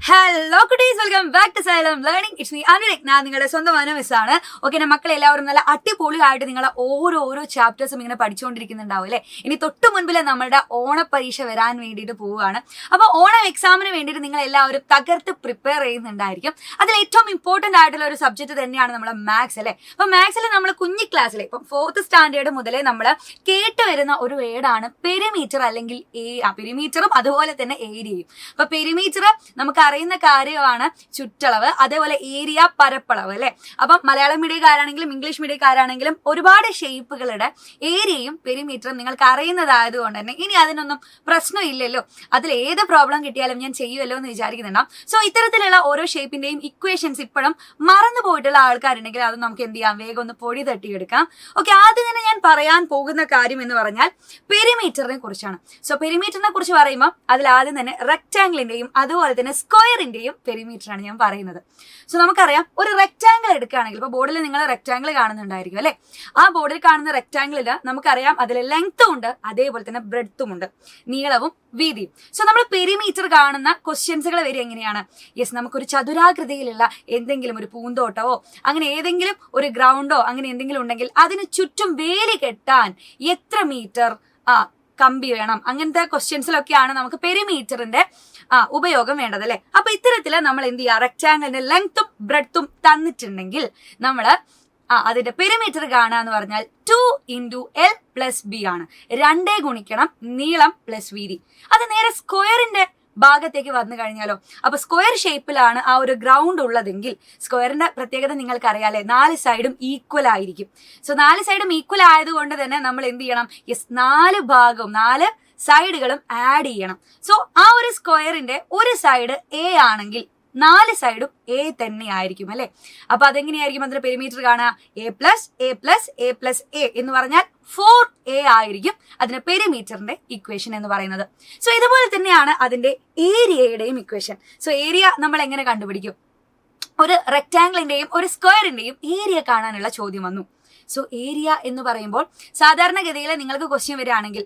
Hello കുട്ടീസ്, welcome back to Xylem learning. It's me Anurag. ഞാൻ നിങ്ങളുടെ സ്വന്തം മിസ്സാണ്. ഓക്കെ, മക്കളെ എല്ലാവരും നല്ല അടിപൊളിയായിട്ട് നിങ്ങളെ ഓരോ ചാപ്റ്റേഴ്സും ഇങ്ങനെ പഠിച്ചുകൊണ്ടിരിക്കുന്നുണ്ടാവും അല്ലേ? ഇനി തൊട്ട് മുൻപിൽ നമ്മുടെ ഓണപരീക്ഷ വരാൻ വേണ്ടിയിട്ട് പോവുകയാണ്. അപ്പോൾ ഓണം എക്സാമിന് വേണ്ടിയിട്ട് നിങ്ങൾ എല്ലാവരും തകർത്ത് പ്രിപ്പയർ ചെയ്യുന്നുണ്ടായിരിക്കും. അതിൽ ഏറ്റവും ഇമ്പോർട്ടന്റ് ആയിട്ടുള്ള ഒരു സബ്ജക്ട് തന്നെയാണ് നമ്മുടെ മാത്സ് അല്ലേ? അപ്പൊ മാത്സിൽ നമ്മൾ കുഞ്ഞി ക്ലാസ്സിലെ ഇപ്പം 4th സ്റ്റാൻഡേർഡ് മുതലേ നമ്മൾ കേട്ട് വരുന്ന ഒരു വേർഡാണ് പെരിമീറ്റർ അല്ലെങ്കിൽ പെരിമീറ്ററും അതുപോലെ തന്നെ ഏരിയയും. അപ്പൊ പെരിമീറ്റർ നമുക്ക് അറിയുന്ന കാര്യമാണ് ചുറ്റളവ്, അതേപോലെ ഏരിയ പരപ്പളവ് അല്ലെ. അപ്പം മലയാളം മീഡിയക്കാരാണെങ്കിലും ഇംഗ്ലീഷ് മീഡിയക്കാരാണെങ്കിലും ഒരുപാട് ഷേപ്പുകളുടെ ഏരിയയും പെരിമീറ്ററും നിങ്ങൾക്ക് അറിയുന്നതായതുകൊണ്ട് തന്നെ ഇനി അതിനൊന്നും പ്രശ്നമില്ലല്ലോ. അതിൽ ഏത് പ്രോബ്ലം കിട്ടിയാലും ഞാൻ ചെയ്യുമല്ലോ എന്ന് വിചാരിക്കുന്നുണ്ടാവും. സോ ഇത്തരത്തിലുള്ള ഓരോ ഷേപ്പിന്റെയും ഇക്വേഷൻസ് ഇപ്പോഴും മറന്നു പോയിട്ടുള്ള ആൾക്കാരുണ്ടെങ്കിൽ അത് നമുക്ക് എന്ത് ചെയ്യാം, വേഗം ഒന്ന് പൊടി തട്ടിയെടുക്കാം. ഓക്കെ, ആദ്യം തന്നെ ഞാൻ പറയാൻ പോകുന്ന കാര്യം എന്ന് പറഞ്ഞാൽ പെരിമീറ്ററിനെ കുറിച്ചാണ്. സോ പെരിമീറ്ററിനെ കുറിച്ച് പറയുമ്പോൾ അതിൽ ആദ്യം തന്നെ റെക്ടാംഗിളിന്റെയും അതുപോലെ തന്നെ സ്ക്വയറിന്റെയും പെരിമീറ്റർ ആണ് ഞാൻ പറയുന്നത്. സോ നമുക്കറിയാം, ഒരു റെക്ടാംഗിൾ എടുക്കുകയാണെങ്കിൽ ഇപ്പൊ ബോർഡിൽ നിങ്ങൾ റെക്ടാംഗിൾ കാണുന്നുണ്ടായിരിക്കും അല്ലെ. ആ ബോർഡിൽ കാണുന്ന റെക്ടാംഗിളിൽ നമുക്കറിയാം അതിൽ ലെങ്ത്തും ഉണ്ട് അതേപോലെ തന്നെ ബ്രെഡ്ത്തും ഉണ്ട്, നീളവും വീതിയും. സോ നമ്മൾ പെരിമീറ്റർ കാണുന്ന ക്വസ്റ്റ്യൻസുകൾ വരെ എങ്ങനെയാണ്? യെസ്, നമുക്കൊരു ചതുരാകൃതിയിലുള്ള എന്തെങ്കിലും ഒരു പൂന്തോട്ടമോ അങ്ങനെ ഏതെങ്കിലും ഒരു ഗ്രൗണ്ടോ അങ്ങനെ എന്തെങ്കിലും ഉണ്ടെങ്കിൽ അതിന് ചുറ്റും വേലി കെട്ടാൻ എത്ര മീറ്റർ കമ്പി വേണം? അങ്ങനത്തെ ക്വസ്റ്റ്യൻസിലൊക്കെയാണ് നമുക്ക് പെരിമീറ്ററിന്റെ ഉപയോഗം വേണ്ടത് അല്ലെ. അപ്പൊ ഇത്തരത്തില് നമ്മൾ എന്ത് ചെയ്യുക, റെക്ടാംഗിളിന്റെ ലെങ്ത്തും ബ്രെഡ്ത്തും തന്നിട്ടുണ്ടെങ്കിൽ നമ്മള് അതിന്റെ പെരിമീറ്റർ കാണുക എന്ന് പറഞ്ഞാൽ 2 × L + B ആണ്. 2 ഗുണിക്കണം നീളം പ്ലസ് വീതി. അത് നേരെ സ്ക്വയറിന്റെ ഭാഗത്തേക്ക് വന്നു കഴിഞ്ഞാലോ, അപ്പൊ സ്ക്വയർ ഷേപ്പിലാണ് ആ ഒരു ഗ്രൗണ്ട് ഉള്ളതെങ്കിൽ സ്ക്വയറിന്റെ പ്രത്യേകത നിങ്ങൾക്ക് അറിയാലേ, 4 സൈഡും ഈക്വൽ ആയിരിക്കും. സോ 4 സൈഡും ഈക്വൽ ആയതുകൊണ്ട് തന്നെ നമ്മൾ എന്ത് ചെയ്യണം, യെസ് 4 ഭാഗവും 4 സൈഡുകളും ആഡ് ചെയ്യണം. സോ ആ ഒരു സ്ക്വയറിന്റെ ഒരു സൈഡ് A ആണെങ്കിൽ 4 സൈഡും A തന്നെ ആയിരിക്കും അല്ലെ. അപ്പൊ അതെങ്ങനെയായിരിക്കും അതിന്റെ പെരിമീറ്റർ കാണുക? A+A+A+A എന്ന് പറഞ്ഞാൽ 4A ആയിരിക്കും അതിന്റെ പെരിമീറ്ററിന്റെ ഇക്വേഷൻ എന്ന് പറയുന്നത്. സോ ഇതുപോലെ തന്നെയാണ് അതിന്റെ ഏരിയയുടെയും ഇക്വേഷൻ. സോ ഏരിയ നമ്മൾ എങ്ങനെ കണ്ടുപിടിക്കും? ഒരു റെക്ടാംഗിളിന്റെയും ഒരു സ്ക്വയറിന്റെയും ഏരിയ കാണാനുള്ള ചോദ്യം വന്നു. സോ ഏരിയ എന്ന് പറയുമ്പോൾ സാധാരണഗതിയിൽ നിങ്ങൾക്ക് ക്വസ്റ്റ്യൻ വരികയാണെങ്കിൽ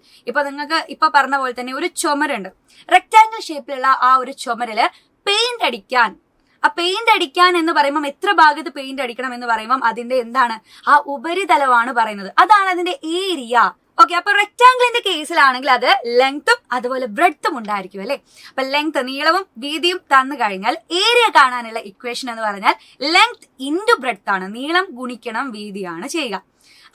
നിങ്ങൾക്ക് ഇപ്പൊ പറഞ്ഞ പോലെ തന്നെ ഒരു ചുമരുണ്ട്. റെക്ടാംഗിൾ ഷേപ്പിലുള്ള ആ ഒരു ചുമരില് പെയിന്റ് അടിക്കാൻ എന്ന് പറയുമ്പോൾ എത്ര ഭാഗത്ത് പെയിന്റ് അടിക്കണം എന്ന് പറയുമ്പോൾ അതിന്റെ എന്താണ്, ആ ഉപരിതലമാണ് പറയുന്നത്. അതാണ് അതിന്റെ ഏരിയ. ഓക്കെ, അപ്പൊ റെക്ടാംഗിളിന്റെ കേസിലാണെങ്കിൽ അത് ലെങ്ത്തും അതുപോലെ ബ്രെഡ്ത്തും ഉണ്ടായിരിക്കും അല്ലെ. അപ്പൊ ലെങ്ത് നീളവും വീതിയും തന്നു കഴിഞ്ഞാൽ ഏരിയ കാണാനുള്ള ഇക്വേഷൻ എന്ന് പറഞ്ഞാൽ ലെങ്ത് ഇൻറ്റു ബ്രെഡ്ത്ത് ആണ്. നീളം ഗുണിക്കണം വീതിയാണ് ചെയ്യുക.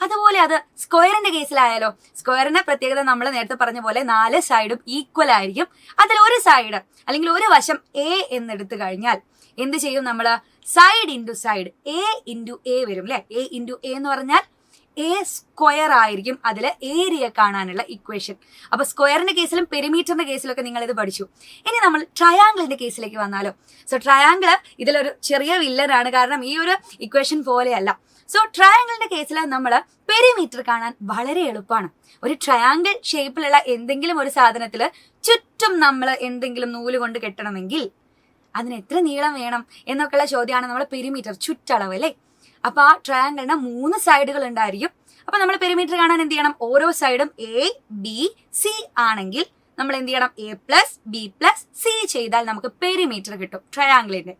അതുപോലെ അത് സ്ക്വയറിന്റെ കേസിലായാലോ, സ്ക്വയറിന്റെ പ്രത്യേകത നമ്മൾ നേരത്തെ പറഞ്ഞ പോലെ 4 സൈഡും ഈക്വൽ ആയിരിക്കും. അതിൽ ഒരു സൈഡ് അല്ലെങ്കിൽ ഒരു വശം A എന്നെടുത്തു കഴിഞ്ഞാൽ എന്ത് ചെയ്യും നമ്മൾ? സൈഡ് ഇൻറ്റു സൈഡ് A വരും അല്ലെ. A എന്ന് പറഞ്ഞാൽ A സ്ക്വയർ ആയിരിക്കും അതില് ഏരിയ കാണാനുള്ള ഇക്വേഷൻ. അപ്പൊ സ്ക്വയറിന്റെ കേസിലും പെരിമീറ്ററിന്റെ കേസിലൊക്കെ നിങ്ങൾ ഇത് പഠിച്ചു. ഇനി നമ്മൾ ട്രയാംഗിളിന്റെ കേസിലേക്ക് വന്നാലോ. സോ ട്രയാംഗിൾ ഇതിലൊരു ചെറിയ വില്ലനാണ്, കാരണം ഈ ഒരു ഇക്വേഷൻ പോലെയല്ല. സോ ട്രയാംഗിളിന്റെ കേസിൽ നമ്മൾ പെരിമീറ്റർ കാണാൻ വളരെ എളുപ്പമാണ്. ഒരു ട്രയാംഗിൾ ഷേപ്പിലുള്ള എന്തെങ്കിലും ഒരു സാധനത്തിൽ ചുറ്റും നമ്മൾ എന്തെങ്കിലും നൂല് കൊണ്ട് കെട്ടണമെങ്കിൽ അതിന് എത്ര നീളം വേണം എന്നൊക്കെയുള്ള ചോദ്യമാണ് നമ്മൾ പെരിമീറ്റർ, ചുറ്റളവ് അല്ലേ. അപ്പൊ ആ ട്രയാംഗിളിന് 3 സൈഡുകൾ ഉണ്ടായിരിക്കും. അപ്പൊ നമ്മൾ പെരിമീറ്റർ കാണാൻ എന്ത് ചെയ്യണം? ഓരോ സൈഡും A-B-C ആണെങ്കിൽ നമ്മൾ എന്ത് ചെയ്യണം? A+B+C ചെയ്താൽ നമുക്ക് പെരിമീറ്റർ കിട്ടും ട്രയാംഗിളിന്റെ.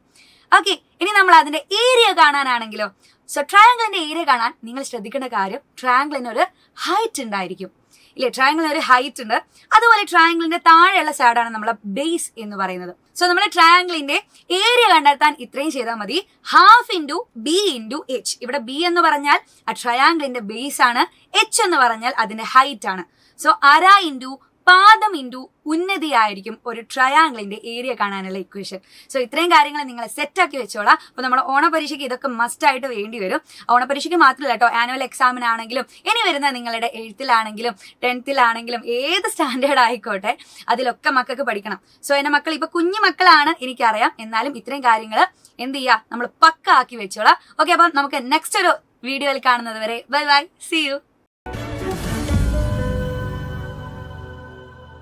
ഓക്കെ, ഇനി നമ്മൾ അതിന്റെ ഏരിയ കാണാനാണെങ്കിലോ, സോ ട്രയാംഗിളിന്റെ ഏരിയ കാണാൻ നിങ്ങൾ ശ്രദ്ധിക്കേണ്ട കാര്യം, ട്രയാംഗിളിന് ഒരു ഹൈറ്റ് ഉണ്ടായിരിക്കും ഇല്ലേ. ട്രയാംഗിളിന് ഒരു ഹൈറ്റ് ഉണ്ട്. അതുപോലെ ട്രയാംഗിളിന്റെ താഴെയുള്ള സൈഡാണ് നമ്മളെ ബേസ് എന്ന് പറയുന്നത്. സോ നമ്മൾ ട്രയാംഗിളിന്റെ ഏരിയ കണ്ടെത്താൻ ഇത്രയും ചെയ്താൽ മതി. ½ × B × H. ഇവിടെ B എന്ന് പറഞ്ഞാൽ ആ ട്രയാംഗിളിന്റെ ബേസ് ആണ്, H എന്ന് പറഞ്ഞാൽ അതിന്റെ ഹൈറ്റ് ആണ്. സോ അര ഇൻറ്റു പാദം ഇൻറ്റു ഉന്നതിയായിരിക്കും ഒരു ട്രയാംഗിളിന്റെ ഏരിയ കാണാനുള്ള ഇക്വേഷൻ. സോ ഇത്രയും കാര്യങ്ങൾ നിങ്ങൾ സെറ്റാക്കി വെച്ചോളാം. അപ്പൊ നമ്മുടെ ഓണപരീക്ഷയ്ക്ക് ഇതൊക്കെ മസ്റ്റ് ആയിട്ട് വേണ്ടി വരും. ഓണപരീക്ഷയ്ക്ക് മാത്രമല്ല കേട്ടോ, ആനുവൽ എക്സാമിനാണെങ്കിലും ഇനി വരുന്ന നിങ്ങളുടെ 8th-ലാണെങ്കിലും 10th-ലാണെങ്കിലും ഏത് സ്റ്റാൻഡേർഡ് ആയിക്കോട്ടെ അതിലൊക്കെ മക്കൾക്ക് പഠിക്കണം. സോ എന്റെ മക്കൾ ഇപ്പൊ കുഞ്ഞു മക്കളാണ് എനിക്കറിയാം, എന്നാലും ഇത്രയും കാര്യങ്ങൾ എന്ത് ചെയ്യുക, നമ്മൾ പക്ക ആക്കി വെച്ചോളാം. ഓക്കെ, അപ്പം നമുക്ക് നെക്സ്റ്റ് ഒരു വീഡിയോയിൽ കാണുന്നത് വരെ ബൈ ബൈ, സീ യു.